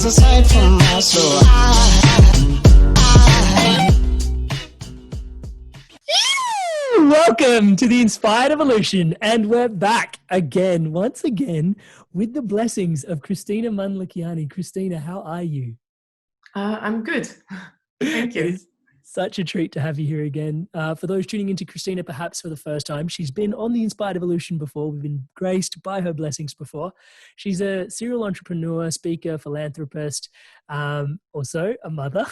aside from my soul. Welcome to the Inspired Evolution, and we're back again, once again, with the blessings of Christina Manlakiani. Christina, how are you? I'm good. Thank you. It is such a treat to have you here again. For those tuning into Christina perhaps for the first time, she's been on the Inspired Evolution before. We've been graced by her blessings before. She's a serial entrepreneur, speaker, philanthropist, also a mother.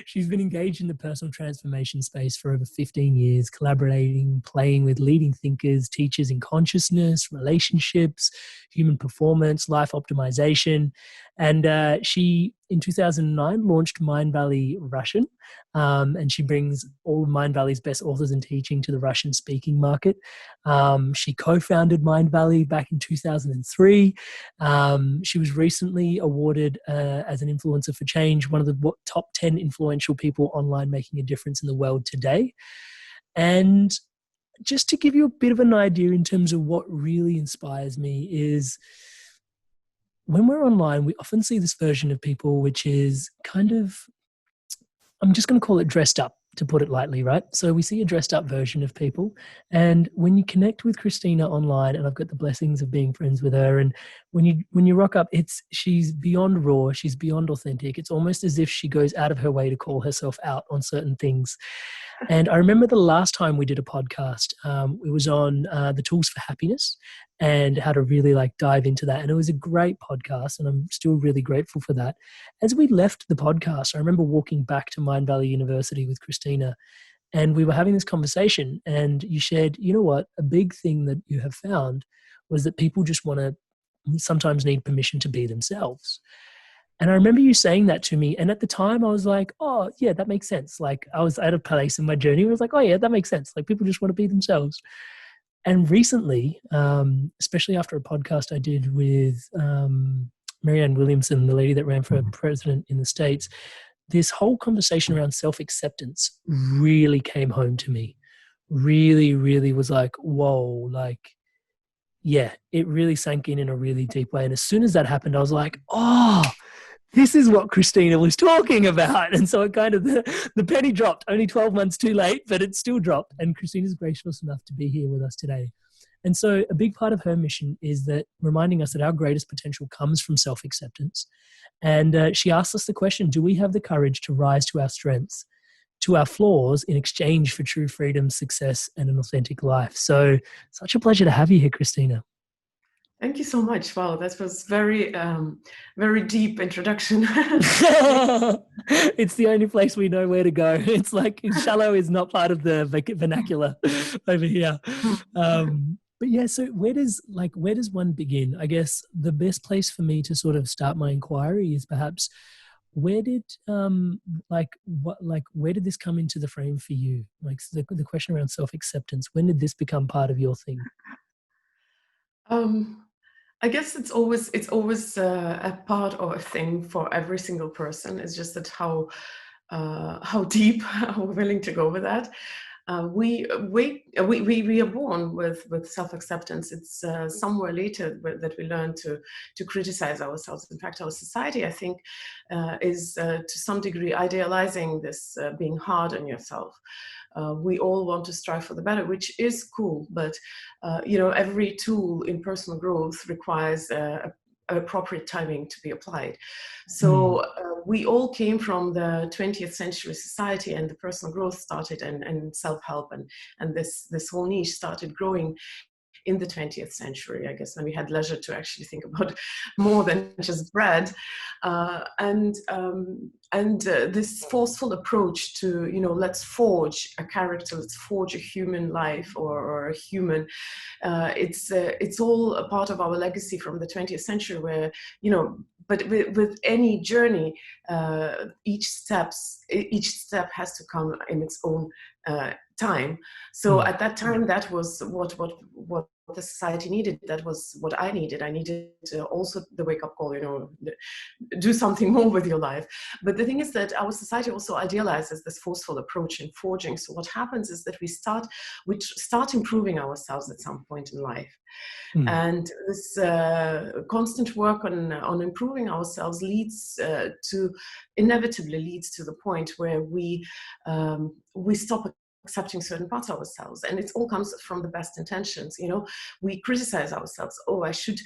She's been engaged in the personal transformation space for over 15 years, collaborating, playing with leading thinkers, teachers in consciousness, relationships, human performance, life optimization. And she, in 2009, launched Mindvalley Russian. And she brings all of Mindvalley's best authors and teaching to the Russian speaking market. She co-founded Mindvalley back in 2003. She was recently awarded as an influencer for change, one of the top 10 influential people online making a difference in the world today. And just to give you a bit of an idea in terms of what really inspires me is when we're online, we often see this version of people, which is kind of, I'm just going to call it dressed up, to put it lightly, right? So we see a dressed up version of people. And when you connect with Christina online, and I've got the blessings of being friends with her, and when you rock up, she's beyond raw, she's beyond authentic. It's almost as if she goes out of her way to call herself out on certain things. And I remember the last time we did a podcast, it was on the tools for happiness and how to really dive into that. And it was a great podcast, and I'm still really grateful for that. As we left the podcast, I remember walking back to Mindvalley University with Christina, and we were having this conversation, and you shared, you know what, a big thing that you have found was that people just sometimes need permission to be themselves. And I remember you saying that to me. And at the time I was like, oh yeah, that makes sense. I was at a place in my journey where I was like, oh yeah, that makes sense. People just want to be themselves. And recently, especially after a podcast I did with Marianne Williamson, the lady that ran for president in the States, this whole conversation around self-acceptance really came home to me. Really, really was like, whoa, yeah, it really sank in a really deep way. And as soon as that happened, I was like, oh, this is what Christina was talking about. And so it kind of, the penny dropped, only 12 months too late, but it still dropped. And Christina's gracious enough to be here with us today. And so a big part of her mission is that reminding us that our greatest potential comes from self-acceptance. And she asked us the question, do we have the courage to rise to our strengths, to our flaws, in exchange for true freedom, success, and an authentic life? So such a pleasure to have you here, Christina. Thank you so much. Wow, that was very, very deep introduction. It's the only place we know where to go. It's shallow is not part of the vernacular over here. But yeah, so where does one begin? I guess the best place for me to sort of start my inquiry is perhaps where did where did this come into the frame for you? The question around self-acceptance. When did this become part of your thing? I guess it's always a part or a thing for every single person. It's just that how deep are we willing to go with that. We are born with self-acceptance. It's somewhere later that we learn to criticize ourselves. In fact, our society, I think, is to some degree idealizing this being hard on yourself. We all want to strive for the better, which is cool, but every tool in personal growth requires appropriate timing to be applied. So we all came from the 20th century society, and the personal growth started, and self-help and this whole niche started growing in the 20th century, I guess, when we had leisure to actually think about more than just bread. And this forceful approach to, let's forge a character, let's forge a human life or a human. It's all a part of our legacy from the 20th century where, but with any journey, each step has to come in its own time. So at that time, that was what the society needed. That was what I needed. I needed also the wake-up call, do something more with your life. But the thing is that our society also idealizes this forceful approach in forging. So what happens is that we start improving ourselves at some point in life. And this constant work on improving ourselves inevitably leads to the point where we stop accepting certain parts of ourselves, and it all comes from the best intentions. We criticize ourselves. Oh, I should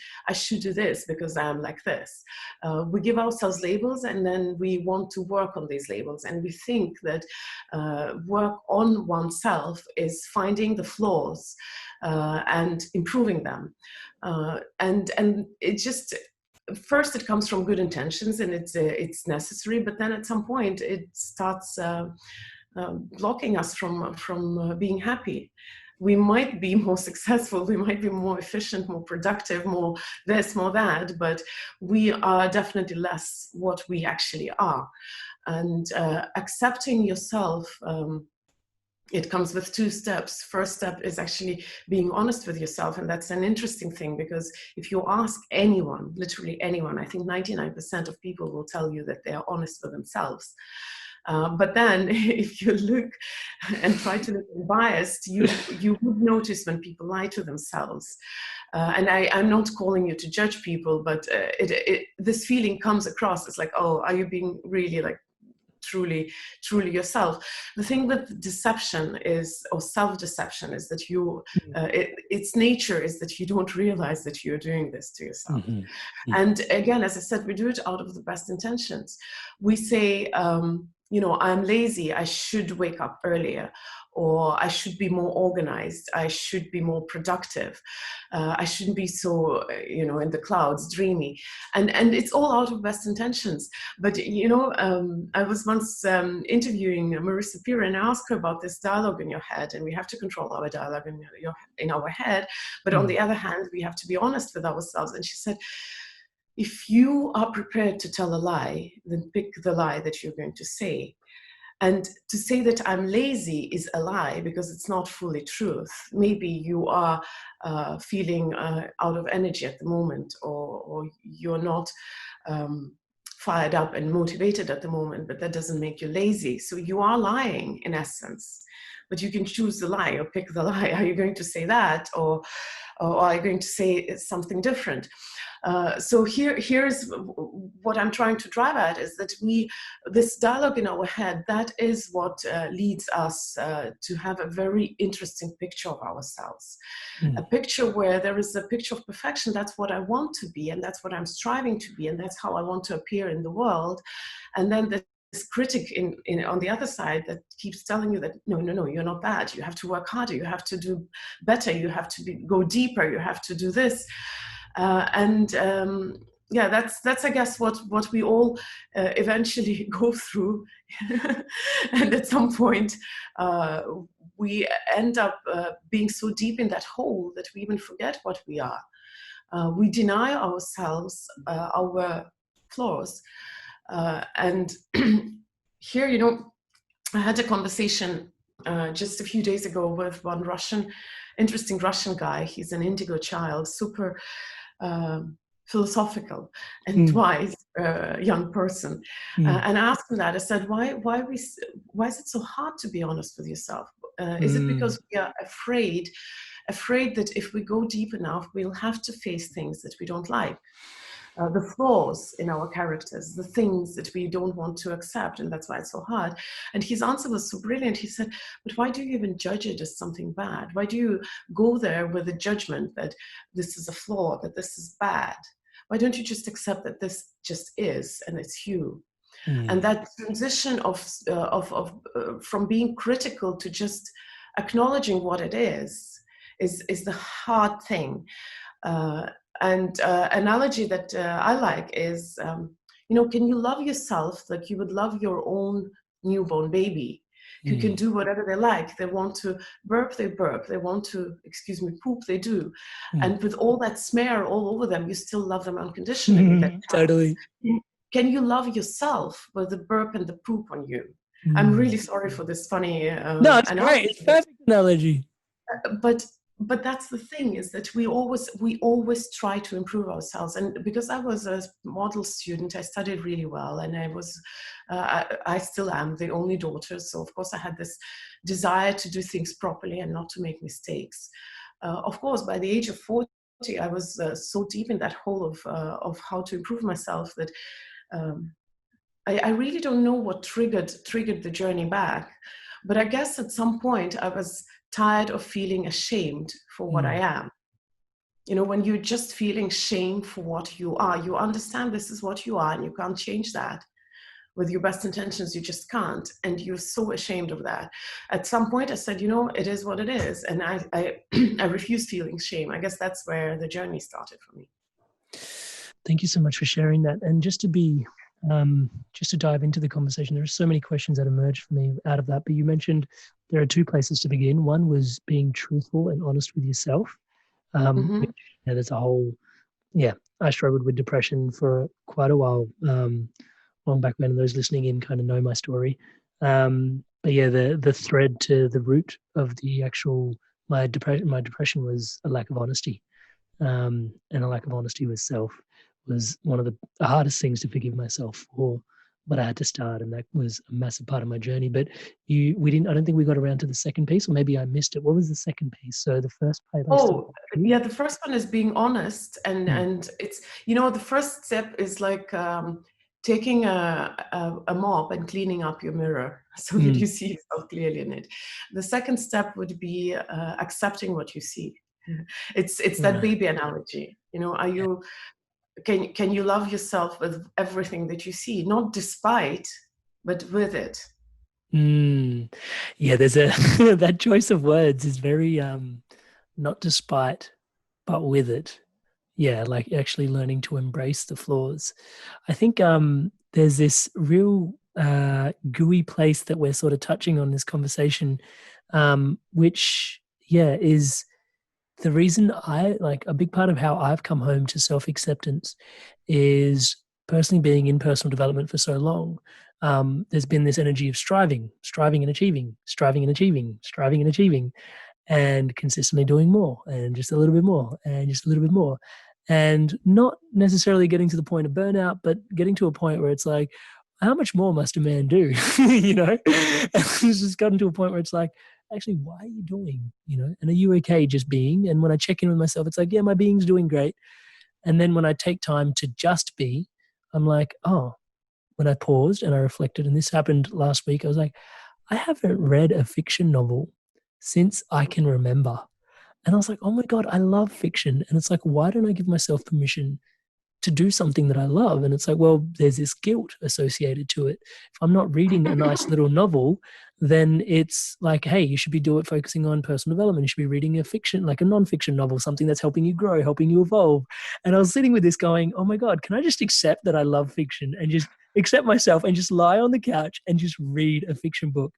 do this because I'm like this. We give ourselves labels, and then we want to work on these labels, and we think that work on oneself is finding the flaws and improving them, and it just, first it comes from good intentions, and it's necessary, but then at some point it starts blocking us from being happy. We might be more successful, we might be more efficient, more productive, more this, more that, but we are definitely less what we actually are. And accepting yourself, it comes with two steps. First step is actually being honest with yourself. And that's an interesting thing, because if you ask anyone, literally anyone, I think 99% of people will tell you that they are honest with themselves. But then if you look and try to look unbiased, you would notice when people lie to themselves. And I'm not calling you to judge people, but this feeling comes across. It's like, oh, are you being really like truly yourself? The thing with deception is, or self-deception, is that its nature is that you don't realize that you're doing this to yourself. And again, as I said, we do it out of the best intentions. We say, I'm lazy, I should wake up earlier, or I should be more organized, I should be more productive, I shouldn't be so, in the clouds, dreamy. And it's all out of best intentions. But, I was once interviewing Marissa Peer, and I asked her about this dialogue in your head, and we have to control our dialogue in our head. But on the other hand, we have to be honest with ourselves. And she said, if you are prepared to tell a lie, then pick the lie that you're going to say. And to say that I'm lazy is a lie, because it's not fully truth. Maybe you are feeling out of energy at the moment, or you're not fired up and motivated at the moment, but that doesn't make you lazy. So you are lying in essence, but you can choose the lie or pick the lie. Are you going to say that, or are you going to say something different? So here's what I'm trying to drive at, is that this dialogue in our head, that is what leads us to have a very interesting picture of ourselves. A picture where there is a picture of perfection. That's what I want to be, and that's what I'm striving to be, and that's how I want to appear in the world. And then this critic on the other side that keeps telling you that no, you're not that. You have to work harder, you have to do better, you have to go deeper, you have to do this. That's I guess what we all eventually go through, and at some point we end up being so deep in that hole that we even forget what we are. We deny ourselves our flaws, and here, I had a conversation just a few days ago with one interesting Russian guy. He's an indigo child, super philosophical and wise young person. And I asked him that. I said, why is it so hard to be honest with yourself? Is it because we are afraid that if we go deep enough, we'll have to face things that we don't like? The flaws in our characters, the things that we don't want to accept, and that's why it's so hard. And his answer was so brilliant. He said, but why do you even judge it as something bad? Why do you go there with a judgment that this is a flaw, that this is bad? Why don't you just accept that this just is, and it's you? And that transition from being critical to just acknowledging what it is the hard thing. And analogy that I like is, can you love yourself like you would love your own newborn baby, who can do whatever they like? They want to burp, they burp. They want to, poop, they do. And with all that smear all over them, you still love them unconditionally. Totally. Can you love yourself with the burp and the poop on you? I'm really sorry for this funny No, it's analogy. great. It's perfect analogy. But that's the thing, is that we always try to improve ourselves. And because I was a model student, I studied really well, and I still am the only daughter, so of course I had this desire to do things properly and not to make mistakes. Of course, by the age of 40, I was so deep in that hole of how to improve myself that I really don't know what triggered the journey back. But I guess at some point I was tired of feeling ashamed for what I am. You know, when you're just feeling shame for what you are, you understand this is what you are and you can't change that. With your best intentions, you just can't. And you're so ashamed of that. At some point I said, you know, it is what it is. And I refuse feeling shame. I guess that's where the journey started for me. Thank you so much for sharing that. And just to dive into the conversation, there are so many questions that emerged for me out of that. But you mentioned there are two places to begin. One was being truthful and honest with yourself. Which, there's a whole, I struggled with depression for quite a while. Long back when, those listening in kind of know my story. But yeah, the thread to the root of the actual my depression was a lack of honesty, and a lack of honesty with self was one of the hardest things to forgive myself for. But I had to start, and that was a massive part of my journey. But I don't think we got around to the second piece, or maybe I missed it. What was the second piece? So the first part. The first one is being honest, and it's, you know, the first step is like taking a mop and cleaning up your mirror so that you see yourself clearly in it. The second step would be accepting what you see. It's that baby analogy. You know, are you? Can you love yourself with everything that you see, not despite, but with it? Yeah, there's that choice of words is very not despite, but with it. Yeah, like actually learning to embrace the flaws. I think there's this real gooey place that we're sort of touching on this conversation, which is the reason a big part of how I've come home to self-acceptance is personally being in personal development for so long. There's been this energy of striving and achieving, and consistently doing more and just a little bit more and just a little bit more. And not necessarily getting to the point of burnout, but getting to a point where it's like, how much more must a man do? You know, it's just gotten to a point where it's like, actually, why are you doing, you know, and are you okay just being? And when I check in with myself, it's like, yeah, my being's doing great. And then when I take time to just be, I'm like, oh, when I paused and I reflected, and this happened last week, I was like, I haven't read a fiction novel since I can remember. And I was like, oh my God, I love fiction. And it's like, why don't I give myself permission to do something that I love? And it's like, well, there's this guilt associated to it. If I'm not reading a nice little novel, then it's like, hey, you should be focusing on personal development. You should be reading a fiction, like a non-fiction novel, something that's helping you grow, helping you evolve. And I was sitting with this going, oh my God, can I just accept that I love fiction and just accept myself and just lie on the couch and just read a fiction book?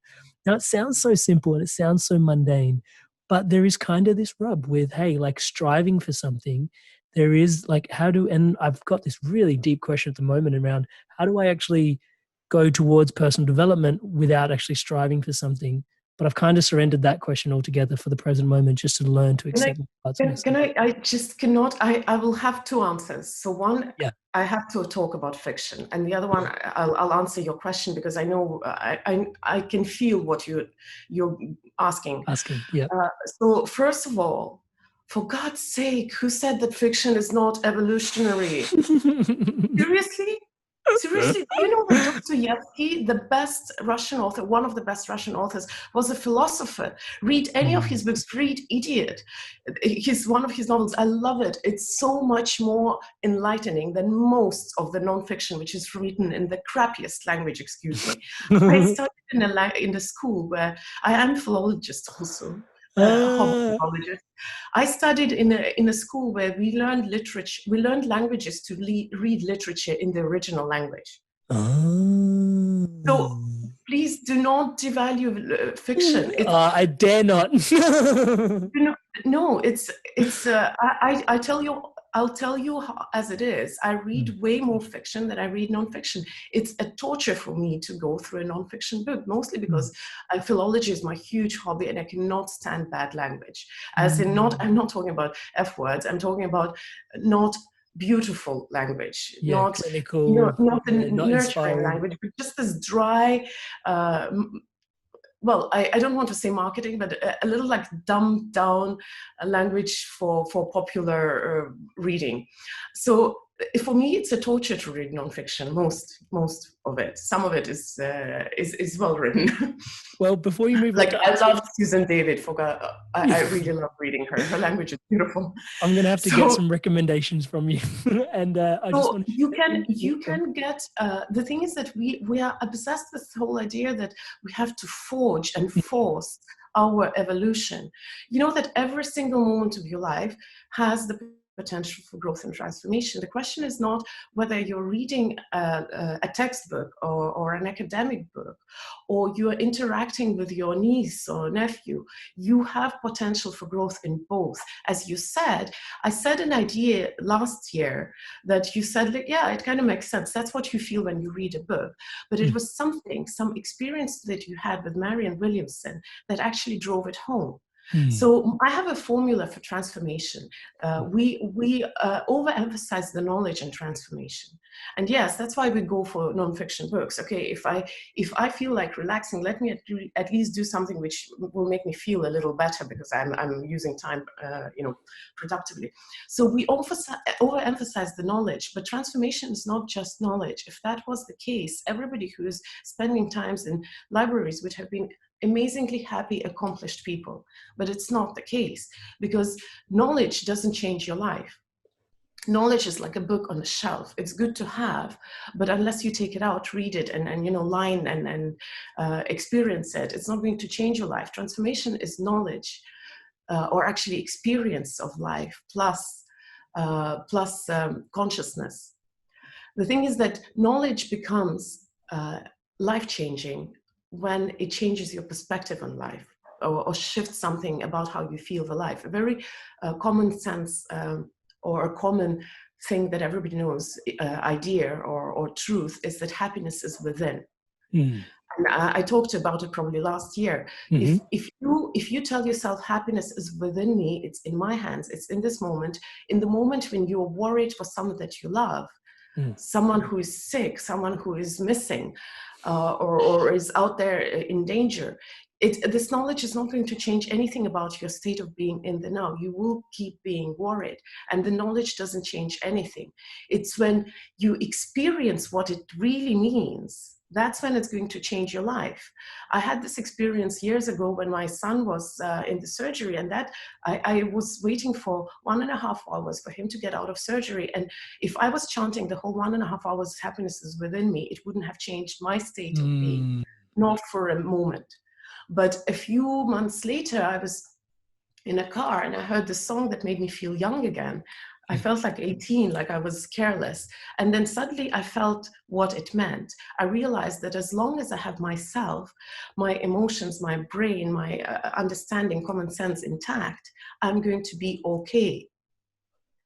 Now, it sounds so simple and it sounds so mundane, but there is kind of this rub with, hey, like striving for something. There is like, and I've got this really deep question at the moment around how do I actually go towards personal development without actually striving for something? But I've kind of surrendered that question altogether for the present moment, just to learn to accept parts of myself. I just cannot, I will have two answers. So one, I have to talk about fiction, and the other one, I'll answer your question, because I know I can feel what you're asking. So first of all, for God's sake, who said that fiction is not evolutionary? Seriously, do you know that Dostoevsky, the best Russian author, one of the best Russian authors, was a philosopher? Read any of his books, read Idiot. One of his novels, I love it. It's so much more enlightening than most of the nonfiction, which is written in the crappiest language, excuse me. I studied in a school where I am a philologist also. I studied in a school where we learned literature. We learned languages to read literature in the original language. So please do not devalue fiction. I dare not. No, it's. I tell you, I'll tell you as it is. I read way more fiction than I read nonfiction. It's a torture for me to go through a nonfiction book, mostly because philology is my huge hobby and I cannot stand bad language. As in, I'm not talking about F words, I'm talking about not beautiful language, not clinical, not the not nurturing inspiring language, but just this dry, well, I don't want to say marketing, but a little like dumbed down language for popular reading. So for me, it's a torture to read nonfiction. Most of it. Some of it is well written. Well, before you move like on, I love Susan David. I really love reading her. Her language is beautiful. I'm gonna have to get some recommendations from you. And I just want to. You can get. The thing is that we are obsessed with the whole idea that we have to forge and force our evolution. You know that every single moment of your life has the potential for growth and transformation. The question is not whether you're reading a textbook or an academic book, or you're interacting with your niece or nephew. You have potential for growth in both. As you said, I said an idea last year that you said, like, yeah, it kind of makes sense. That's what you feel when you read a book. But it was some experience that you had with Marianne Williamson that actually drove it home. So I have a formula for transformation. We overemphasize the knowledge and transformation. And yes, that's why we go for nonfiction books. Okay, if I feel like relaxing, let me at least do something which will make me feel a little better because I'm using time, productively. So we overemphasize the knowledge, but transformation is not just knowledge. If that was the case, everybody who is spending times in libraries would have been amazingly happy, accomplished people. But it's not the case, because knowledge doesn't change your life. Knowledge is like a book on a shelf. It's good to have, but unless you take it out, read it, and line and experience it, it's not going to change your life. Transformation is knowledge, or actually experience of life, plus consciousness. The thing is that knowledge becomes life-changing when it changes your perspective on life, or shifts something about how you feel the life. A very common sense or a common thing that everybody knows, idea or truth, is that happiness is within. And I talked about it probably last year. If you tell yourself happiness is within me, it's in my hands, it's in this moment, in the moment when you're worried for someone that you love, someone who is sick, someone who is missing, or is out there in danger, this knowledge is not going to change anything about your state of being in the now. You will keep being worried, and the knowledge doesn't change anything. It's when you experience what it really means, that's when it's going to change your life. I had this experience years ago when my son was in the surgery, and that I was waiting for 1.5 hours for him to get out of surgery. And if I was chanting the whole 1.5 hours, happiness is within me, it wouldn't have changed my state of being, not for a moment. But a few months later, I was in a car and I heard this song that made me feel young again. I felt like 18, like I was careless. And then suddenly I felt what it meant. I realized that as long as I have myself, my emotions, my brain, my understanding, common sense intact, I'm going to be okay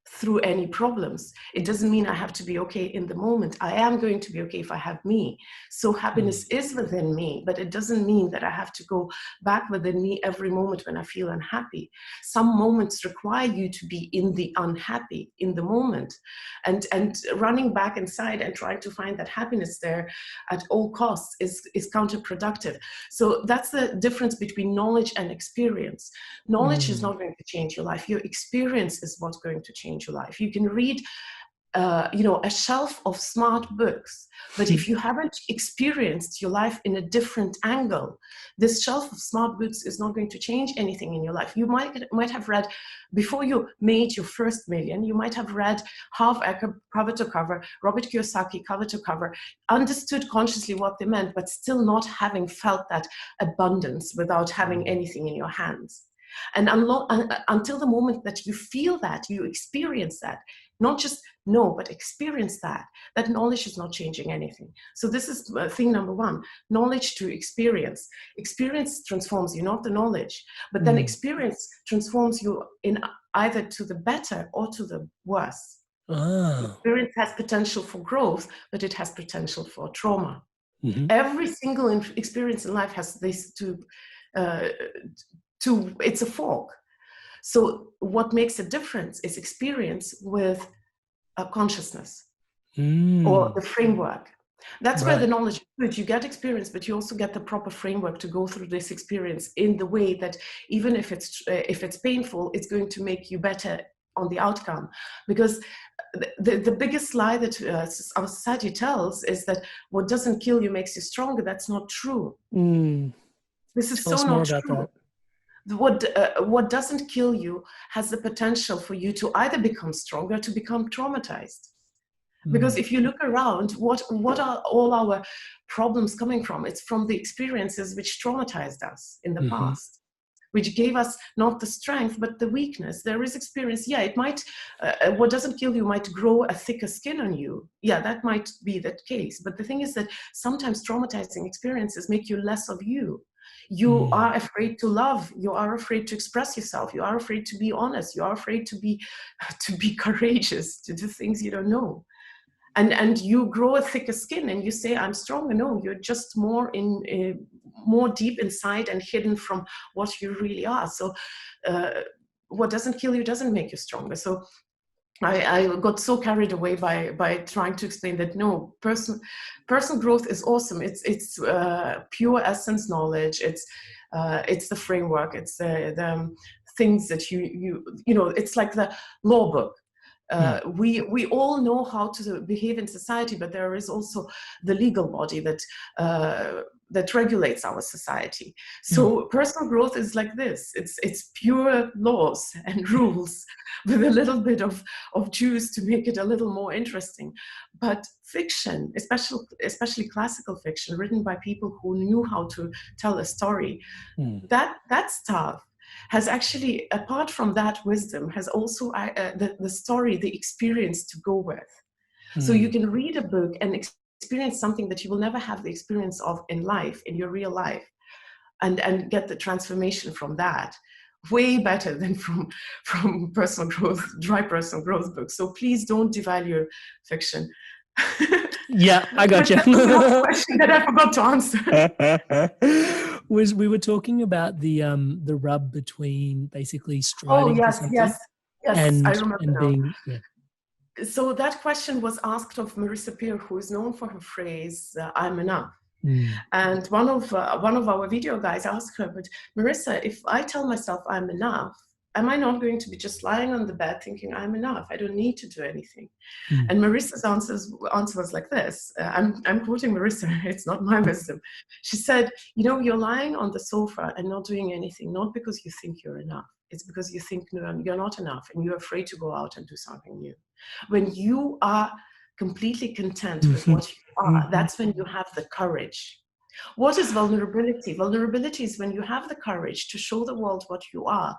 through any problems. It doesn't mean I have to be okay in the moment. I am going to be okay if I have me. So happiness is within me, but it doesn't mean that I have to go back within me every moment when I feel unhappy. Some moments require you to be in the unhappy, in the moment, and running back inside and trying to find that happiness there at all costs is counterproductive. So that's the difference between knowledge and experience. Knowledge is not going to change your life. Your experience is what's going to change your life. You can read a shelf of smart books, but if you haven't experienced your life in a different angle, this shelf of smart books is not going to change anything in your life. You might have read, before you made your first million, you might have read Harv Eker cover to cover, Robert Kiyosaki cover to cover, understood consciously what they meant, but still not having felt that abundance without having anything in your hands. And until the moment that you feel that, you experience that, not just know, but experience that knowledge is not changing anything. So this is thing number one, knowledge to experience. Experience transforms you, not the knowledge, but then experience transforms you in either to the better or to the worse. Experience has potential for growth, but it has potential for trauma. Every single experience in life has this it's a fork. So what makes a difference is experience with a consciousness or the framework. That's where the knowledge is good. You get experience, but you also get the proper framework to go through this experience in the way that even if it's painful, it's going to make you better on the outcome. Because the biggest lie that our society tells is that what doesn't kill you makes you stronger. That's not true. This is so not true. What doesn't kill you has the potential for you to either become stronger, to become traumatized. Because if you look around, what are all our problems coming from? It's from the experiences which traumatized us in the past, which gave us not the strength, but the weakness. There is experience. Yeah, it might, what doesn't kill you might grow a thicker skin on you. Yeah, that might be that case. But the thing is that sometimes traumatizing experiences make you less of you. You are afraid to love. You are afraid to express yourself. You are afraid to be honest. You are afraid to be courageous, to do things you don't know. And you grow a thicker skin and you say, I'm stronger. No, you're just more deep inside and hidden from what you really are. So what doesn't kill you doesn't make you stronger. So I got so carried away by trying to explain that no, personal growth is awesome. It's pure essence knowledge. It's the framework. It's the things that you know. It's like the law book. We all know how to behave in society, but there is also the legal body that regulates our society. So personal growth is like this. It's pure laws and rules with a little bit of juice to make it a little more interesting. But fiction, especially classical fiction, written by people who knew how to tell a story, that stuff has actually, apart from that wisdom, has also the story, the experience to go with. So you can read a book and experience something that you will never have the experience of in life, in your real life, and get the transformation from that way better than from personal growth, dry personal growth books. So please don't devalue fiction. Yeah, I got you. Question that I forgot to answer. We were talking about the rub between basically striding for something. Yes, and, I remember and now. being, So that question was asked of Marissa Peer, who is known for her phrase, I'm enough. And one of our video guys asked her, but Marissa, if I tell myself I'm enough, am I not going to be just lying on the bed thinking I'm enough? I don't need to do anything. And Marissa's answer was like this. I'm quoting Marissa, it's not my wisdom. She said, you know, you're lying on the sofa and not doing anything, not because you think you're enough. It's because you think no, you're not enough and you're afraid to go out and do something new. When you are completely content with what you are, that's when you have the courage. What is vulnerability? Vulnerability is when you have the courage to show the world what you are,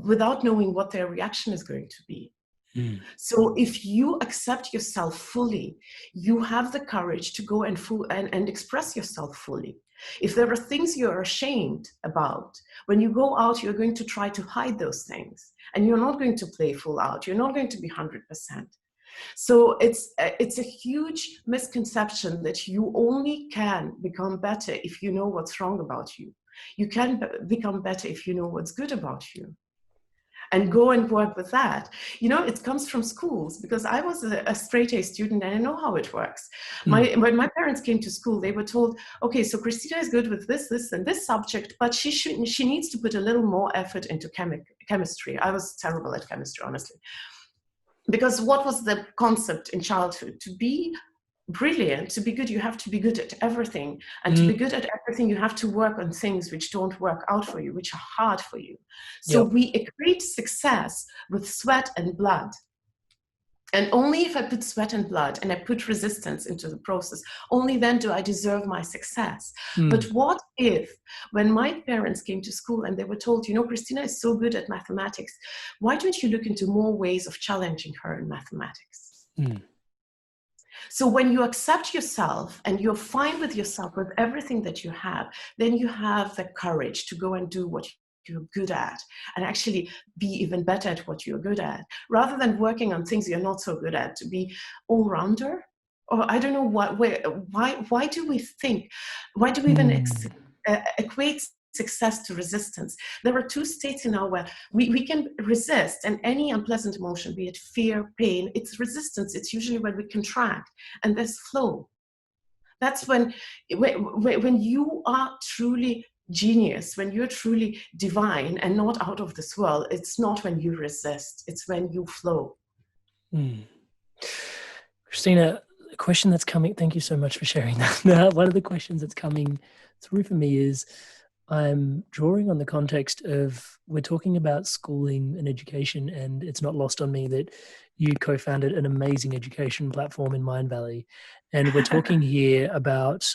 without knowing what their reaction is going to be. So if you accept yourself fully, you have the courage to go and express yourself fully. If there are things you're ashamed about, when you go out, you're going to try to hide those things, and you're not going to play full out. You're not going to be 100%. So it's a huge misconception that you only can become better if you know what's wrong about you. You can become better if you know what's good about you. And go and work with that. You know, it comes from schools, because I was a straight A student and I know how it works. When my parents came to school, they were told, okay, so Christina is good with this, and this subject, but she needs to put a little more effort into chemistry. I was terrible at chemistry, honestly. Because what was the concept in childhood? To be brilliant, to be good, you have to be good at everything. And to be good at everything, you have to work on things which don't work out for you, which are hard for you. So we equate success with sweat and blood. And only if I put sweat and blood and I put resistance into the process, only then do I deserve my success. But what if, when my parents came to school and they were told, Christina is so good at mathematics, why don't you look into more ways of challenging her in mathematics? So when you accept yourself and you're fine with yourself, with everything that you have, then you have the courage to go and do what you're good at and actually be even better at what you're good at, rather than working on things you're not so good at, to be all-rounder. Or I don't know why do we think, why do we even equate success to resistance? There are two states in our where we can resist, and any unpleasant emotion, be it fear, pain, it's resistance. It's usually when we contract, and there's flow. That's when you are truly genius, when you're truly divine and not out of this world. It's not when you resist, it's when you flow. Christina, a question that's coming, thank you so much for sharing that. One of the questions that's coming through for me is, I'm drawing on the context of, we're talking about schooling and education, and it's not lost on me that you co-founded an amazing education platform in Mindvalley. And we're talking here about,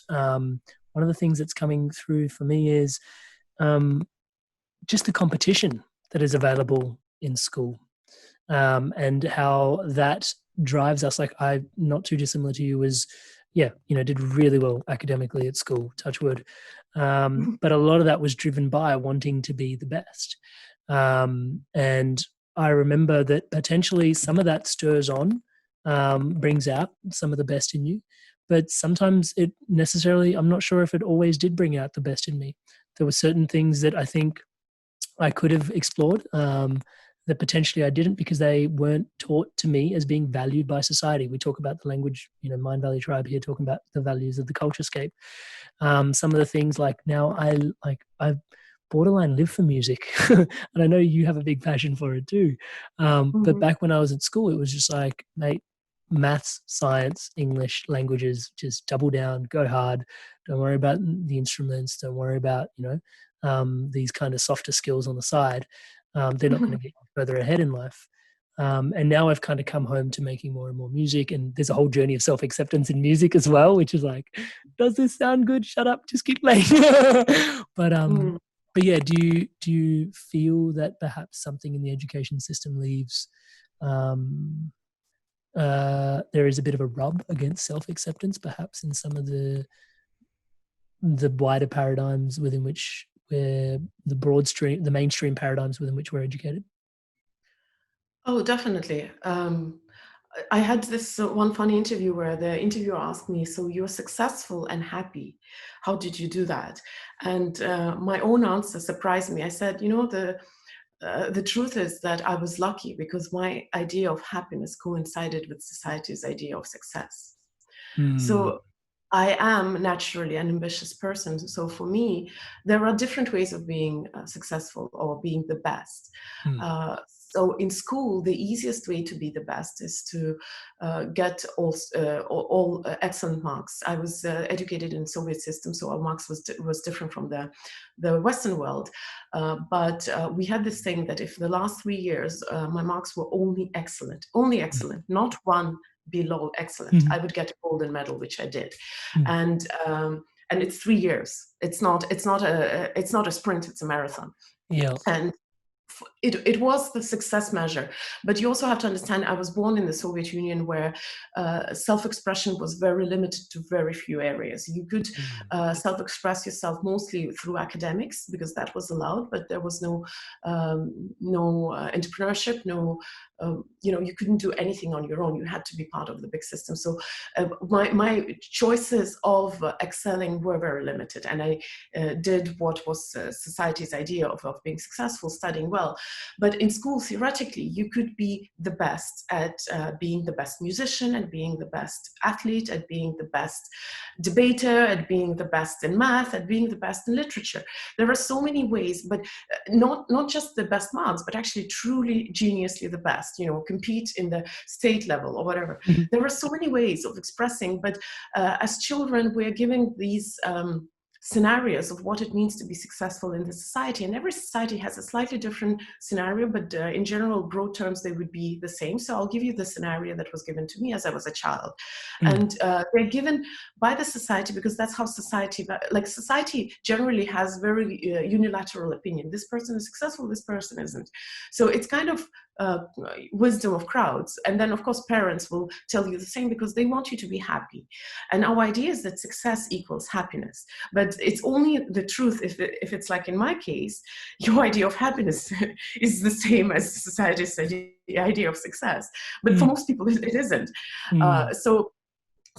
one of the things that's coming through for me is just the competition that is available in school, and how that drives us. Like, I'm not too dissimilar to you, was, did really well academically at school, touch wood. But a lot of that was driven by wanting to be the best. And I remember that potentially some of that stirs on, brings out some of the best in you, but sometimes it necessarily, I'm not sure if it always did bring out the best in me. There were certain things that I think I could have explored, that potentially I didn't, because they weren't taught to me as being valued by society. We talk about the language, Mindvalley Tribe here, talking about the values of the culturescape. Some of the things, like, now I borderline live for music, and I know you have a big passion for it too. But back when I was at school, it was just like, mate, maths, science, English, languages, just double down, go hard. Don't worry about the instruments. Don't worry about, these kind of softer skills on the side. They're not going to get you further ahead in life. And now I've kind of come home to making more and more music, and there's a whole journey of self-acceptance in music as well, which is like, does this sound good? Shut up, just keep playing. But yeah, do you feel that perhaps something in the education system leaves, there is a bit of a rub against self-acceptance, perhaps in some of the wider paradigms within which we're, the mainstream paradigms within which we're educated? Oh, definitely. I had this one funny interview where the interviewer asked me, so you're successful and happy. How did you do that? And my own answer surprised me. I said, the truth is that I was lucky, because my idea of happiness coincided with society's idea of success. So I am naturally an ambitious person. So for me, there are different ways of being successful or being the best. So in school, the easiest way to be the best is to get all excellent marks. I was educated in Soviet system, so our marks was different from the Western world. But we had this thing that if the last 3 years my marks were only excellent, not one below excellent, I would get a golden medal, which I did. And it's 3 years. It's not a sprint, it's a marathon. Yeah. And it was the success measure. But you also have to understand, I was born in the Soviet Union, where self-expression was very limited to very few areas. You could self-express yourself mostly through academics, because that was allowed, but there was no entrepreneurship, you couldn't do anything on your own. You had to be part of the big system. So my choices of excelling were very limited, and I did what was society's idea of being successful, studying well. But in school, theoretically, you could be the best at being the best musician, at being the best athlete, at being the best debater, at being the best in math, at being the best in literature. There are so many ways, but not just the best marks, but actually truly geniusly the best, compete in the state level or whatever. There are so many ways of expressing, but as children, we're given these scenarios of what it means to be successful in the society. And every society has a slightly different scenario, but in general, broad terms, they would be the same. So I'll give you the scenario that was given to me as I was a child. And they're given by the society because that's how society, like society generally has very unilateral opinion. This person is successful, this person isn't. So it's kind of wisdom of crowds. And then, of course, parents will tell you the same because they want you to be happy. And our idea is that success equals happiness. But it's only the truth if it's like in my case, your idea of happiness is the same as society's idea of success. But for most people, it isn't. So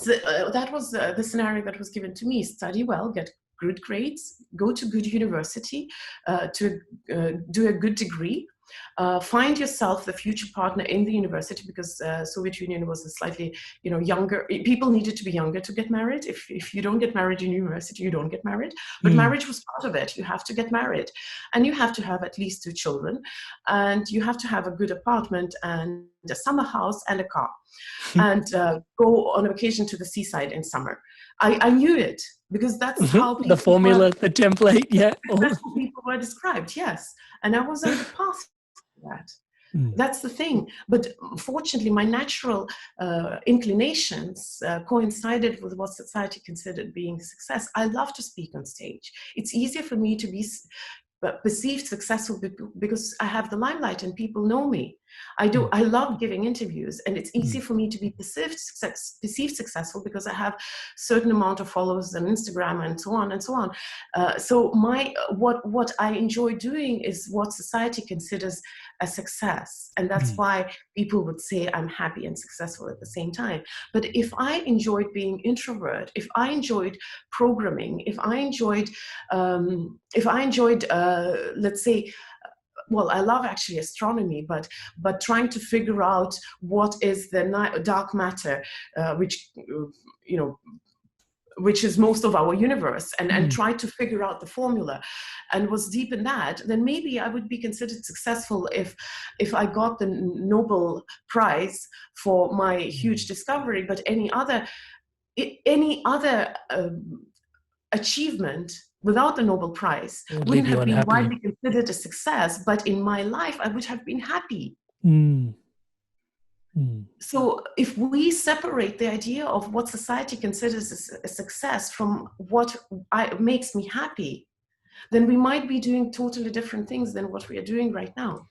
that was the scenario that was given to me. Study well, get good grades, go to good university, to do a good degree. Find yourself the future partner in the university, because Soviet Union was a slightly, younger. People needed to be younger to get married. If you don't get married in university, you don't get married. But marriage was part of it. You have to get married, and you have to have at least 2 children, and you have to have a good apartment and a summer house and a car, and go on vacation to the seaside in summer. I knew it because that's how the formula, the template, yeah. That's how people were described, yes. And I was on the path to that. That's the thing. But fortunately, my natural inclinations coincided with what society considered being success. I love to speak on stage. It's easier for me to be perceived successful because I have the limelight and people know me. I love giving interviews, and it's easy for me to be perceived successful because I have certain amount of followers on Instagram and so on and so on. So what I enjoy doing is what society considers a success, and that's why people would say I'm happy and successful at the same time. But if I enjoyed being introvert, if I enjoyed programming, if I enjoyed let's say, well, I love actually astronomy, but trying to figure out what is the dark matter, which is most of our universe, and try to figure out the formula, and was deep in that, then maybe I would be considered successful if I got the Nobel Prize for my huge discovery. But any other achievement without the Nobel Prize wouldn't have been widely considered a success, but in my life, I would have been happy. So if we separate the idea of what society considers a success from what makes me happy, then we might be doing totally different things than what we are doing right now.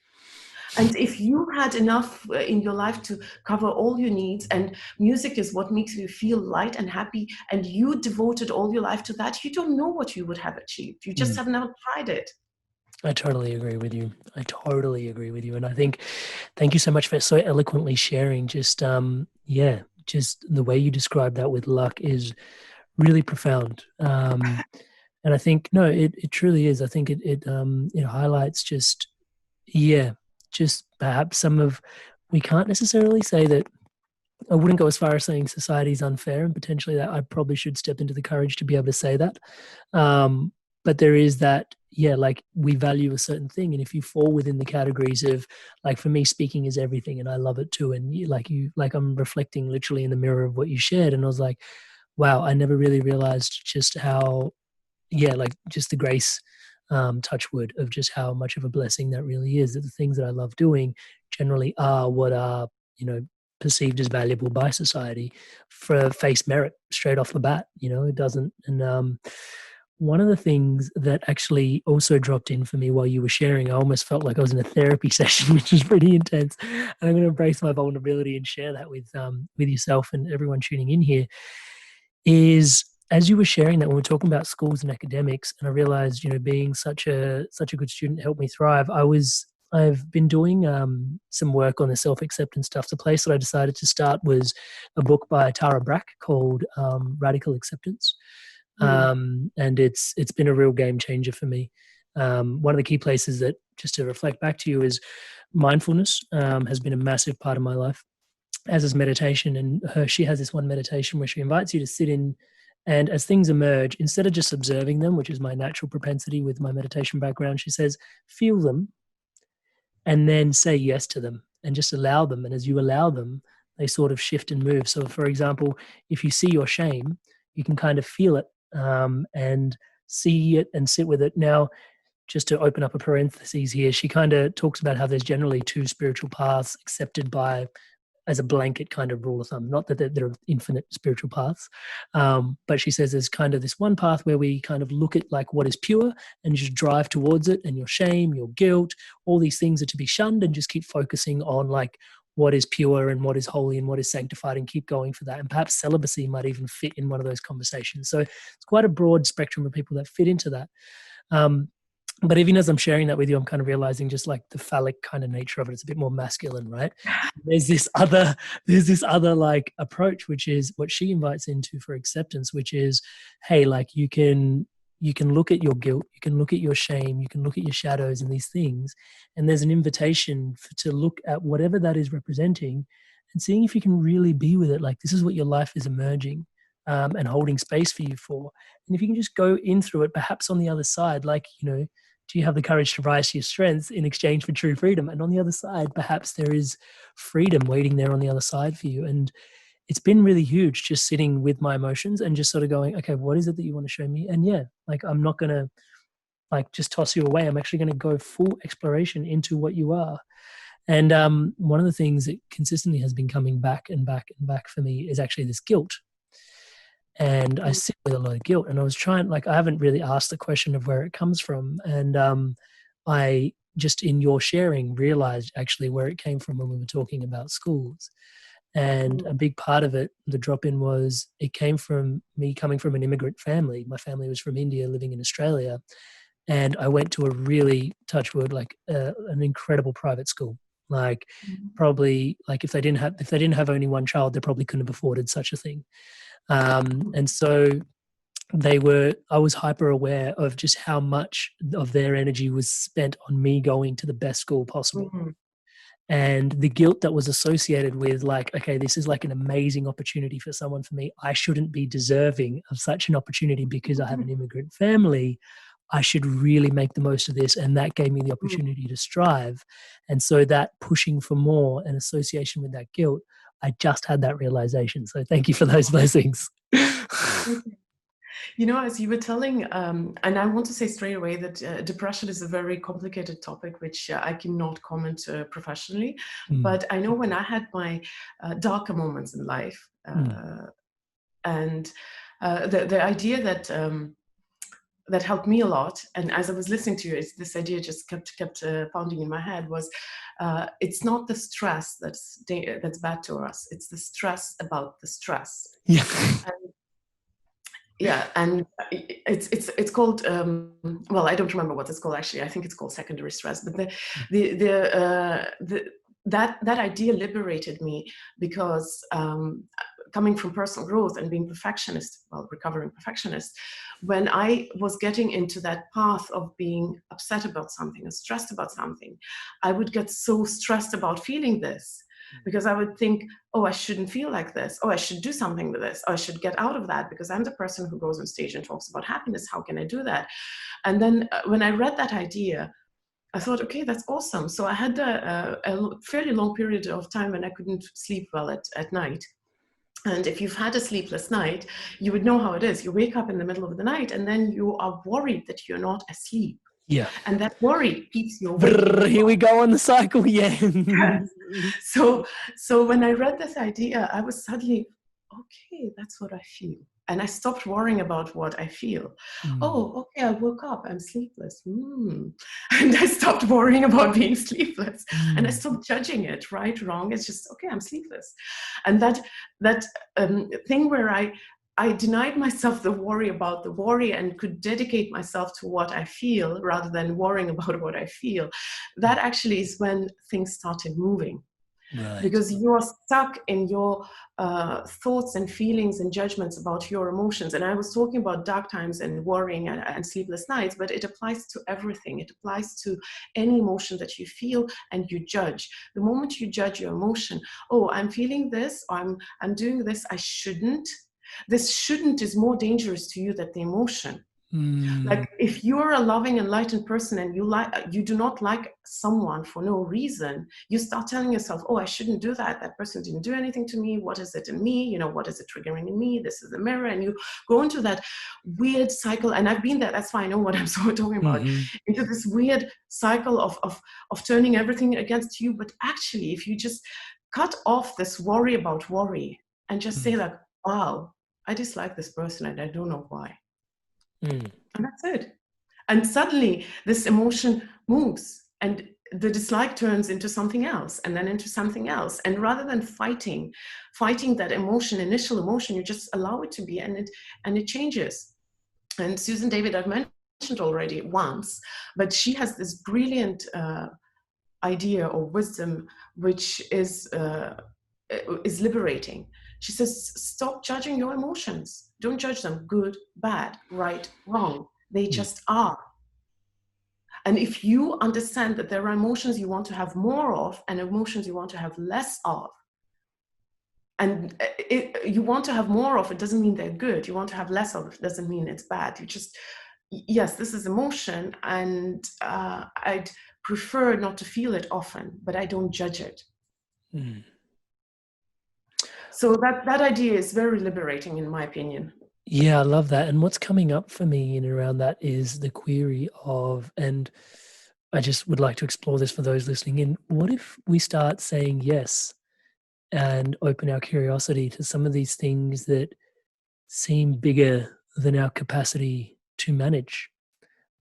And if you had enough in your life to cover all your needs, and music is what makes you feel light and happy, and you devoted all your life to that, you don't know what you would have achieved. You just have never tried it. I totally agree with you. And I think, thank you so much for so eloquently sharing. Just the way you describe that with luck is really profound. And I think, it truly is. I think it highlights just perhaps we can't necessarily say that. I wouldn't go as far as saying society is unfair, and potentially that I probably should step into the courage to be able to say that. But there is that, like we value a certain thing. And if you fall within the categories of, like for me, speaking is everything and I love it too. And I'm reflecting literally in the mirror of what you shared. And I was like, wow, I never really realized just how, just the grace, touch wood of just how much of a blessing that really is, that the things that I love doing generally are what are, perceived as valuable by society for face merit straight off the bat. It doesn't. And one of the things that actually also dropped in for me while you were sharing, I almost felt like I was in a therapy session, which was pretty intense. And I'm going to embrace my vulnerability and share that with yourself and everyone tuning in here, is as you were sharing that, when we're talking about schools and academics, and I realized, being such a good student helped me thrive. I've been doing some work on the self-acceptance stuff. The place that I decided to start was a book by Tara Brach called Radical Acceptance. And it's been a real game changer for me. One of the key places that, just to reflect back to you, is mindfulness has been a massive part of my life, as is meditation. And she has this one meditation where she invites you to sit in, and as things emerge, instead of just observing them, which is my natural propensity with my meditation background, she says, feel them and then say yes to them and just allow them. And as you allow them, they sort of shift and move. So for example, if you see your shame, you can kind of feel it and see it and sit with it. Now, just to open up a parenthesis here, she kind of talks about how there's generally two spiritual paths accepted by, as a blanket kind of rule of thumb, not that there are infinite spiritual paths, but she says there's kind of this one path where we kind of look at like what is pure and just drive towards it, and your shame, your guilt, all these things are to be shunned, and just keep focusing on like what is pure and what is holy and what is sanctified, and keep going for that. And perhaps celibacy might even fit in one of those conversations. So it's quite a broad spectrum of people that fit into that. But even as I'm sharing that with you, I'm kind of realizing just like the phallic kind of nature of it. It's a bit more masculine, right? There's this other like approach, which is what she invites into for acceptance, which is, hey, like you can look at your guilt, you can look at your shame, you can look at your shadows and these things. And there's an invitation to look at whatever that is representing and seeing if you can really be with it. Like this is what your life is emerging and holding space for you for. And if you can just go in through it, perhaps on the other side, like, do you have the courage to rise to your strengths in exchange for true freedom? And on the other side, perhaps there is freedom waiting there on the other side for you. And it's been really huge just sitting with my emotions and just sort of going, okay, what is it that you want to show me? And yeah, like I'm not going to like just toss you away. I'm actually going to go full exploration into what you are. And one of the things that consistently has been coming back and back and back for me is actually this guilt. And I sit with a lot of guilt, and I was trying, like, I haven't really asked the question of where it comes from. And I just, in your sharing, realized actually where it came from when we were talking about schools. And a big part of it, the drop-in, was it came from me coming from an immigrant family. My family was from India, living in Australia. And I went to a really, touch wood, like an incredible private school. Like probably, like if they didn't have only one child, they probably couldn't have afforded such a thing. And so I was hyper aware of just how much of their energy was spent on me going to the best school possible. And the guilt that was associated with like, okay, this is like an amazing opportunity for someone for me. I shouldn't be deserving of such an opportunity because I have an immigrant family. I should really make the most of this. And that gave me the opportunity to strive. And so that pushing for more and association with that guilt, I just had that realization. So thank you for those blessings. As you were telling, and I want to say straight away that depression is a very complicated topic, which I cannot comment professionally. But I know when I had my darker moments in life, and the idea that helped me a lot, and as I was listening to you, this idea just kept pounding in my head, was it's not the stress that's bad to us, it's the stress about the stress. And it's called well, I don't remember what it's called actually. I think it's called secondary stress. But that idea liberated me, because coming from personal growth and being recovering perfectionist, when I was getting into that path of being upset about something or stressed about something, I would get so stressed about feeling this, because I would think, oh, I shouldn't feel like this. Oh, I should do something with this. Oh, I should get out of that, because I'm the person who goes on stage and talks about happiness. How can I do that? And then when I read that idea, I thought, okay, that's awesome. So I had a fairly long period of time when I couldn't sleep well at night. And if you've had a sleepless night, you would know how it is. You wake up in the middle of the night and then you are worried that you're not asleep. Yeah. And that worry keeps you awake. Here we go on the cycle. Yeah. So when I read this idea, I was suddenly, okay, that's what I feel. And I stopped worrying about what I feel. Oh, okay, I woke up, I'm sleepless. And I stopped worrying about being sleepless. And I stopped judging it, right, wrong. It's just, okay, I'm sleepless. And that thing where I denied myself the worry about the worry and could dedicate myself to what I feel rather than worrying about what I feel. That actually is when things started moving. Right. Because you're stuck in your thoughts and feelings and judgments about your emotions. And I was talking about dark times and worrying and sleepless nights, but it applies to everything. It applies to any emotion that you feel and you judge. The moment you judge your emotion, oh, I'm feeling this, or I'm doing this, I shouldn't. This shouldn't is more dangerous to you than the emotion. Mm. Like if you're a loving, enlightened person and you do not like someone for no reason, you start telling yourself, oh, I shouldn't do that. That person didn't do anything to me. What is it in me? You know, what is it triggering in me? This is the mirror. And you go into that weird cycle. And I've been there. That's why I know what I'm talking about. Mm-hmm. Into this weird cycle of turning everything against you. But actually, if you just cut off this worry about worry and just say like, wow, I dislike this person and I don't know why. Mm. And that's it. And suddenly this emotion moves and the dislike turns into something else and then into something else. And rather than fighting that emotion, initial emotion, you just allow it to be and it changes. And Susan David, I've mentioned already once, but she has this brilliant idea or wisdom, which is liberating. She says, stop judging your emotions. Don't judge them, good, bad, right, wrong. They just are. And if you understand that there are emotions you want to have more of and emotions you want to have less of, and you want to have more of, it doesn't mean they're good. You want to have less of, it doesn't mean it's bad. You just, yes, this is emotion, and I'd prefer not to feel it often, but I don't judge it. Mm. So that idea is very liberating, in my opinion. Yeah, I love that. And what's coming up for me in and around that is the query of, and I just would like to explore this for those listening in. What if we start saying yes and open our curiosity to some of these things that seem bigger than our capacity to manage?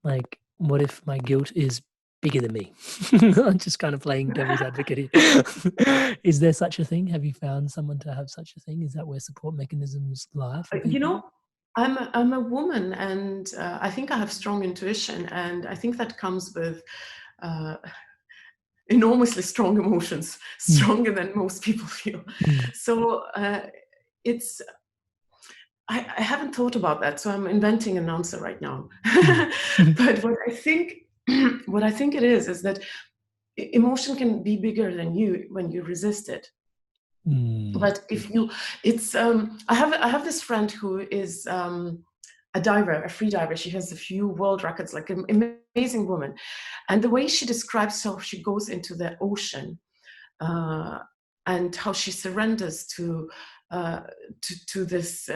Like, what if my guilt is bigger than me? I'm just kind of playing devil's advocate here. Is there such a thing? Have you found someone to have such a thing? Is that where support mechanisms lie for people? You know, I'm a woman, and I think I have strong intuition, and I think that comes with enormously strong emotions, stronger than most people feel. So it's I haven't thought about that, so I'm inventing an answer right now. But what I think it is that emotion can be bigger than you when you resist it. But if you, it's I have this friend who is a diver, a free diver. She has a few world records, like an amazing woman. And the way she describes how she goes into the ocean and how she surrenders to this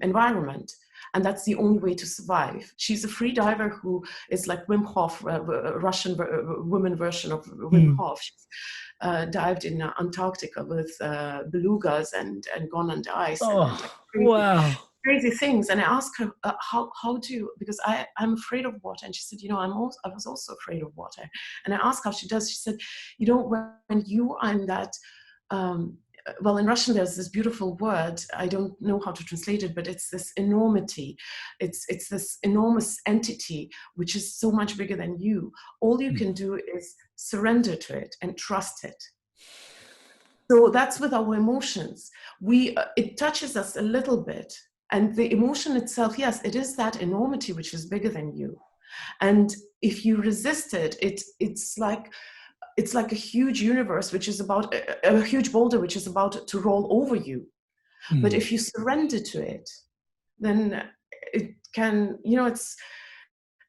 environment. And that's the only way to survive. She's a free diver who is like Wim Hof, Russian woman version of Wim Hof. She's dived in Antarctica with belugas and gone under ice and like Wow. crazy things. And I asked her, how do you, because I'm afraid of water. And she said, you know, I was also afraid of water. And I asked how she does. She said, you know, when you are in that, well, in Russian, there's this beautiful word. I don't know how to translate it, but it's this enormity. It's this enormous entity, which is so much bigger than you. All you can do is surrender to it and trust it. So that's with our emotions. It touches us a little bit. And the emotion itself, yes, it is that enormity which is bigger than you. And if you resist it, it's like a huge universe, which is about a huge boulder, which is about to roll over you. But if you surrender to it, then it can, you know, it's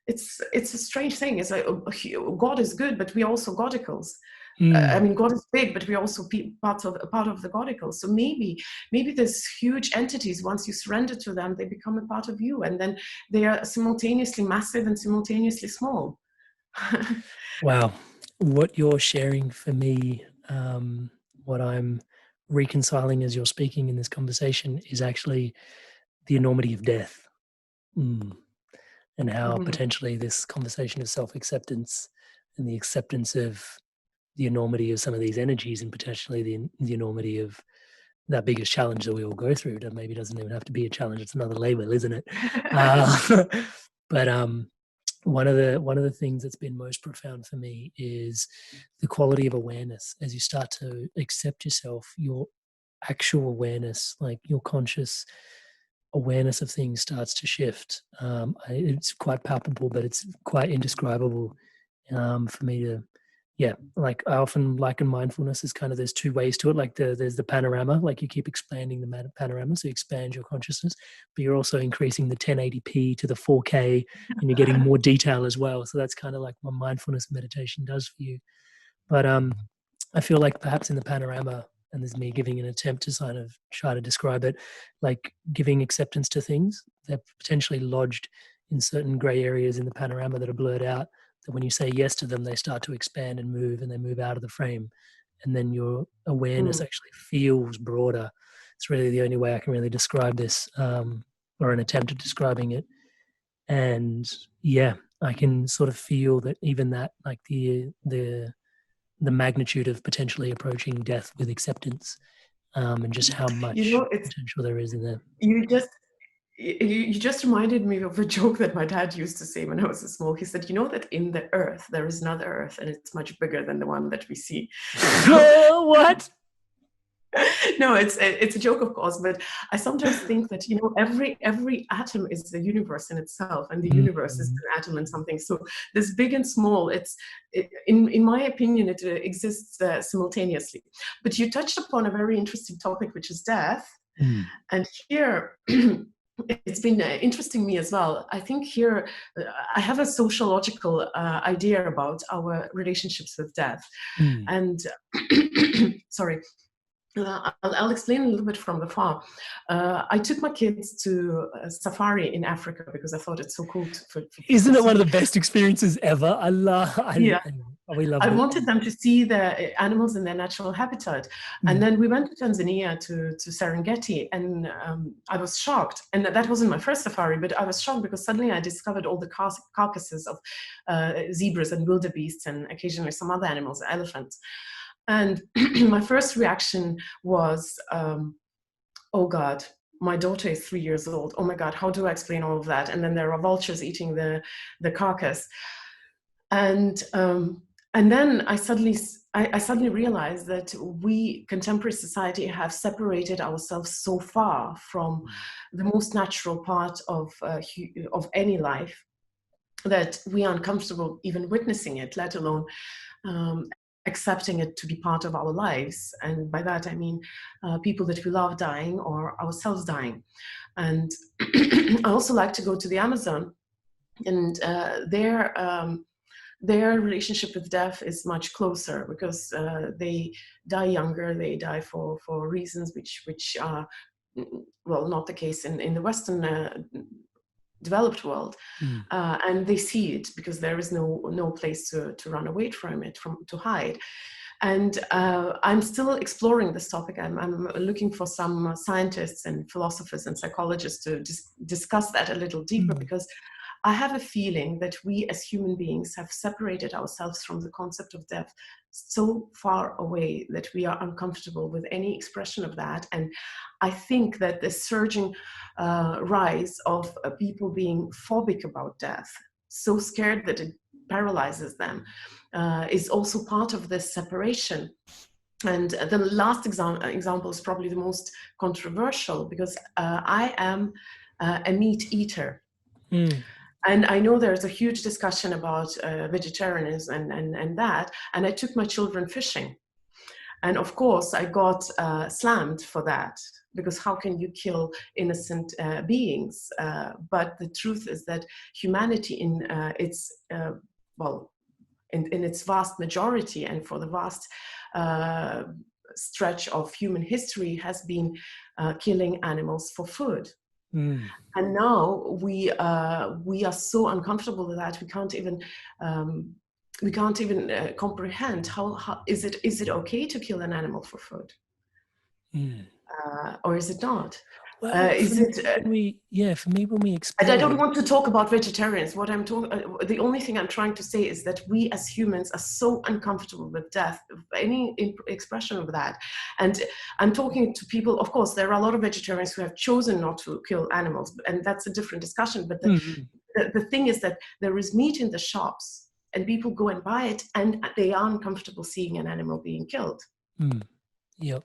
a strange thing. It's like God is good, but we're also godicals. I mean, God is big, but we're also part of the godicals. So maybe there's huge entities. Once you surrender to them, they become a part of you, and then they are simultaneously massive and simultaneously small. Wow. What you're sharing for me, what I'm reconciling as you're speaking in this conversation is actually the enormity of death. And how potentially this conversation of self-acceptance and the acceptance of the enormity of some of these energies and potentially the enormity of that biggest challenge that we all go through. That maybe doesn't even have to be a challenge. It's another label, isn't it? But one of the things that's been most profound for me is the quality of awareness. As you start to accept yourself, your actual awareness, like your conscious awareness of things, starts to shift. It's quite palpable, but it's quite indescribable for me to Yeah, like I often liken mindfulness as kind of there's two ways to it. Like there's the panorama, like you keep expanding the panorama, so you expand your consciousness, but you're also increasing the 1080p to the 4K, and you're getting more detail as well. So that's kind of like what mindfulness meditation does for you. But I feel like perhaps in the panorama, and this is me giving an attempt to kind of try to describe it, like giving acceptance to things, they're potentially lodged in certain gray areas in the panorama that are blurred out, that when you say yes to them, they start to expand and they move out of the frame. And then your awareness Mm. actually feels broader. It's really the only way I can really describe this, or an attempt at describing it. And yeah, I can sort of feel that even that, like the magnitude of potentially approaching death with acceptance, and just how You much know, it's potential there is in there. you just you just reminded me of a joke that my dad used to say when I was small. He said, "You know that in the earth there is another earth, and it's much bigger than the one that we see." So What? no, it's a joke, of course, but I sometimes think that every atom is the universe in itself, and the universe is Mm. an atom and something. So this big and small, in my opinion, it exists simultaneously. But you touched upon a very interesting topic, which is death, Mm. and here. It's been interesting me as well. I think here I have a sociological idea about our relationships with death, Mm. and sorry, I'll explain a little bit from the far. I took my kids to a safari in Africa because I thought it's so cool Isn't to it one of see. the best experiences ever? I love. Yeah, We loved I it. wanted them to see the animals in their natural habitat. And Mm. then we went to Tanzania to Serengeti, and I was shocked. And that wasn't my first safari, but I was shocked because suddenly I discovered all the carcasses of zebras and wildebeests and occasionally some other animals, elephants. And my first reaction was, oh God, my daughter is 3 years old. Oh my God, how do I explain all of that? And then there are vultures eating the carcass. And then I suddenly realized that we, contemporary society, have separated ourselves so far from the most natural part of any life that we are uncomfortable even witnessing it, let alone accepting it to be part of our lives. And by that I mean people that we love dying or ourselves dying. And I also like to go to the Amazon, and their relationship with death is much closer because they die younger. They die for reasons which are well not the case in the Western developed world. Mm. And they see it because there is no place to run away from it, to hide. And I'm still exploring this topic. I'm looking for some scientists and philosophers and psychologists to discuss that a little deeper, because I have a feeling that we as human beings have separated ourselves from the concept of death so far away that we are uncomfortable with any expression of that. And I think that the surging rise of people being phobic about death, so scared that it paralyzes them, is also part of this separation. And the last example is probably the most controversial, because I am a meat eater. Mm. And I know there's a huge discussion about vegetarianism and that. And I took my children fishing. And of course, I got slammed for that, because how can you kill innocent beings? But the truth is that humanity in its, in its vast majority and for the vast stretch of human history has been killing animals for food. Mm. And now we are so uncomfortable with that we can't even comprehend how is it okay to kill an animal for food, or is it not? Well, Is it? for me, when we And I explore don't it, want to talk about vegetarians. What I'm talking, the only thing I'm trying to say is that we as humans are so uncomfortable with death, any expression of that. And I'm talking to people. Of course, there are a lot of vegetarians who have chosen not to kill animals, and that's a different discussion. But the thing is that there is meat in the shops, and people go and buy it, and they are uncomfortable seeing an animal being killed. Yep.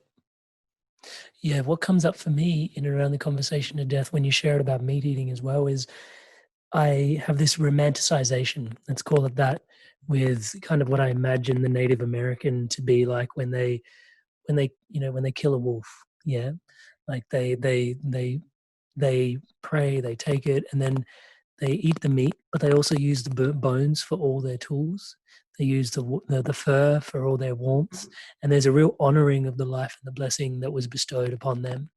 Yeah, what comes up for me in and around the conversation of death when you share it about meat eating as well is I have this romanticization, let's call it that, with kind of what I imagine the Native American to be like when they when they kill a wolf. Yeah, like they pray, they take it, and then they eat the meat, but they also use the bones for all their tools. They use the fur for all their warmth, and there's a real honoring of the life and the blessing that was bestowed upon them.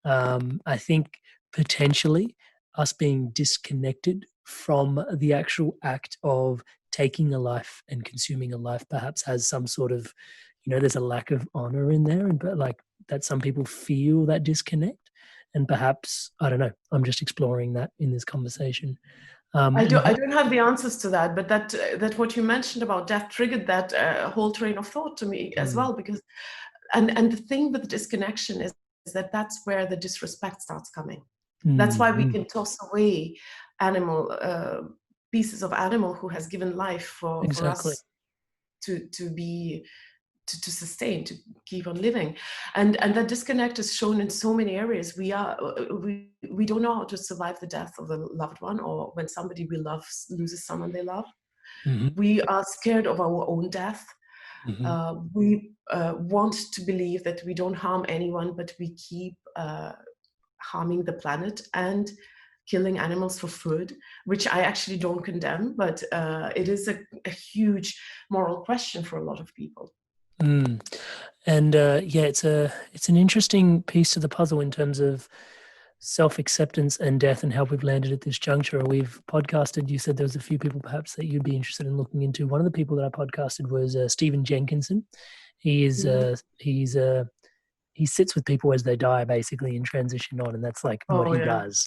I think potentially us being disconnected from the actual act of taking a life and consuming a life perhaps has some sort of, there's a lack of honor in there, and but like that some people feel that disconnect. And perhaps, I don't know, I'm just exploring that in this conversation. I don't have the answers to that, but that what you mentioned about death triggered that whole train of thought to me as well, because and the thing with the disconnection is that that's where the disrespect starts coming. That's why we can toss away pieces of animal who has given life for us to sustain, to keep on living, and that disconnect is shown in so many areas. We don't know how to survive the death of a loved one, or when somebody we love loses someone they love. We are scared of our own death. We want to believe that we don't harm anyone, but we keep harming the planet and killing animals for food, which I actually don't condemn, but it is a huge moral question for a lot of people. And yeah, it's an interesting piece to the puzzle in terms of self-acceptance and death and how we've landed at this juncture. We've podcasted, you said there was a few people perhaps that you'd be interested in looking into. One of the people that I podcasted was Stephen Jenkinson. He is he sits with people as they die basically and transition on, and that's like what he does.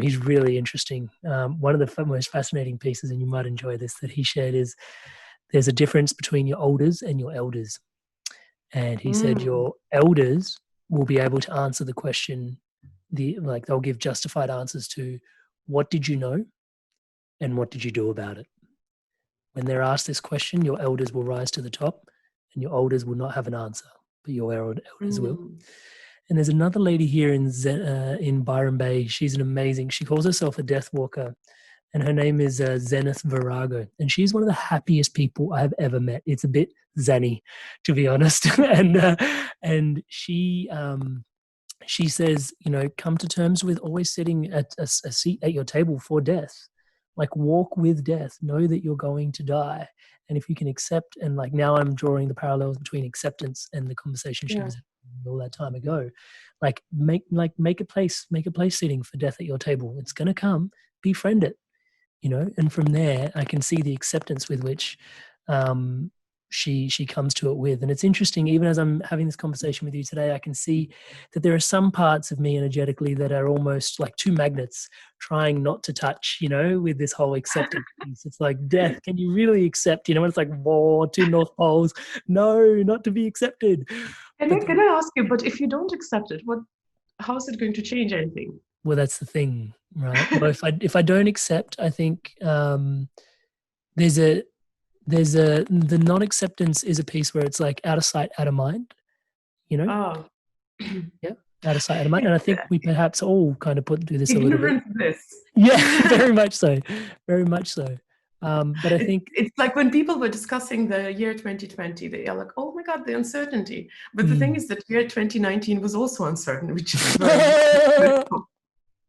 He's really interesting. One of the most fascinating pieces, and you might enjoy this, that he shared is there's a difference between your elders and your elders. And he said your elders will be able to answer the question, they'll give justified answers to what did you know and what did you do about it. When they're asked this question, your elders will rise to the top and your elders will not have an answer, but your elders will. And there's another lady here in Byron Bay. She's she calls herself a death walker, and her name is Zenith Virago. And she's one of the happiest people I have ever met. It's a bit zenny, to be honest. and she says, come to terms with always sitting at a seat at your table for death. Like, walk with death. Know that you're going to die. And if you can accept, and like now I'm drawing the parallels between acceptance and the conversation she was having all that time ago. Like make a place sitting for death at your table. It's going to come. Befriend it. And from there I can see the acceptance with which she comes to it with. And it's interesting, even as I'm having this conversation with you today, I can see that there are some parts of me energetically that are almost like two magnets trying not to touch, with this whole acceptance piece. It's like, death, can you really accept, when it's like, whoa, two North Poles, no, not to be accepted. Can I ask you, but if you don't accept it, how is it going to change anything? Well, that's the thing, right? Well, if I don't accept, I think the non-acceptance is a piece where it's like out of sight, out of mind, Oh. Yeah, out of sight, out of mind. And I think we perhaps all kind of do this a little bit. This. Yeah, very much so. Very much so. But I think it's like when people were discussing the year 2020, they are like, oh my God, the uncertainty. But the thing is that year 2019 was also uncertain, which is very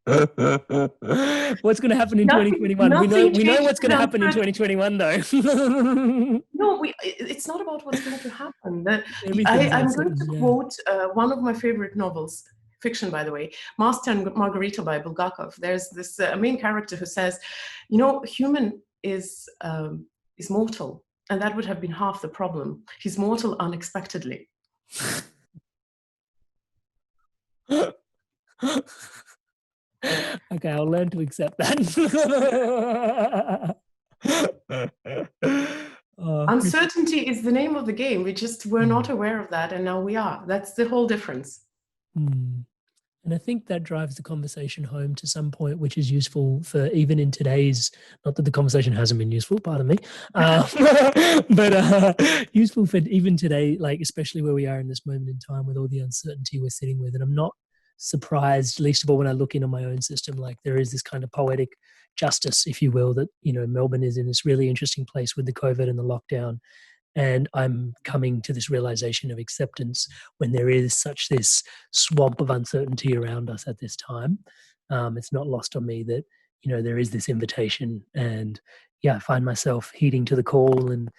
what's going to happen in 2021? We know what's going to happen in 2021, though. No, it's not about what's going to happen. I'm going to quote one of my favorite novels, fiction, by the way, Master and Margarita by Bulgakov. There's this main character who says, human is mortal, and that would have been half the problem. He's mortal unexpectedly. Okay, I'll learn to accept that. Uncertainty is the name of the game. We just were not aware of that, and now we are. That's the whole difference. And I think that drives the conversation home to some point, which is useful for even in today's, not that the conversation hasn't been useful, pardon me, but useful for even today, like especially where we are in this moment in time with all the uncertainty we're sitting with. And I'm not surprised, least of all when I look into my own system. Like there is this kind of poetic justice, if you will, that, you know, Melbourne is in this really interesting place with the COVID and the lockdown. And I'm coming to this realization of acceptance when there is such this swamp of uncertainty around us at this time. It's not lost on me that, you know, there is this invitation, and yeah, I find myself heeding to the call. And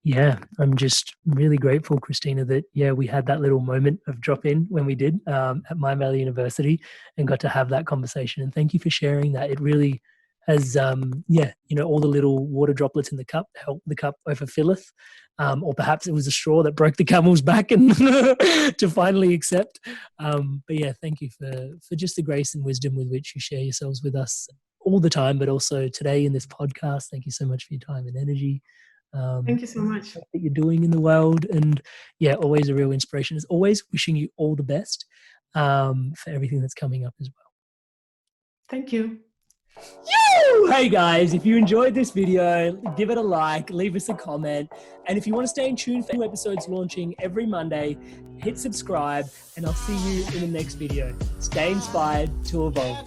yeah, I'm just really grateful, Christina, that we had that little moment of drop in when we did at Mind Valley University and got to have that conversation. And thank you for sharing that. It really has, all the little water droplets in the cup help the cup overfilleth. Or perhaps it was a straw that broke the camel's back and to finally accept. But yeah, thank you for just the grace and wisdom with which you share yourselves with us all the time, but also today in this podcast. Thank you so much for your time and energy. Thank you so much. That you're doing in the world. And yeah, always a real inspiration. As always, wishing you all the best for everything that's coming up as well. Thank you. Hey guys, if you enjoyed this video, give it a like, leave us a comment. And if you want to stay in tune for new episodes launching every Monday, hit subscribe, and I'll see you in the next video. Stay inspired to evolve.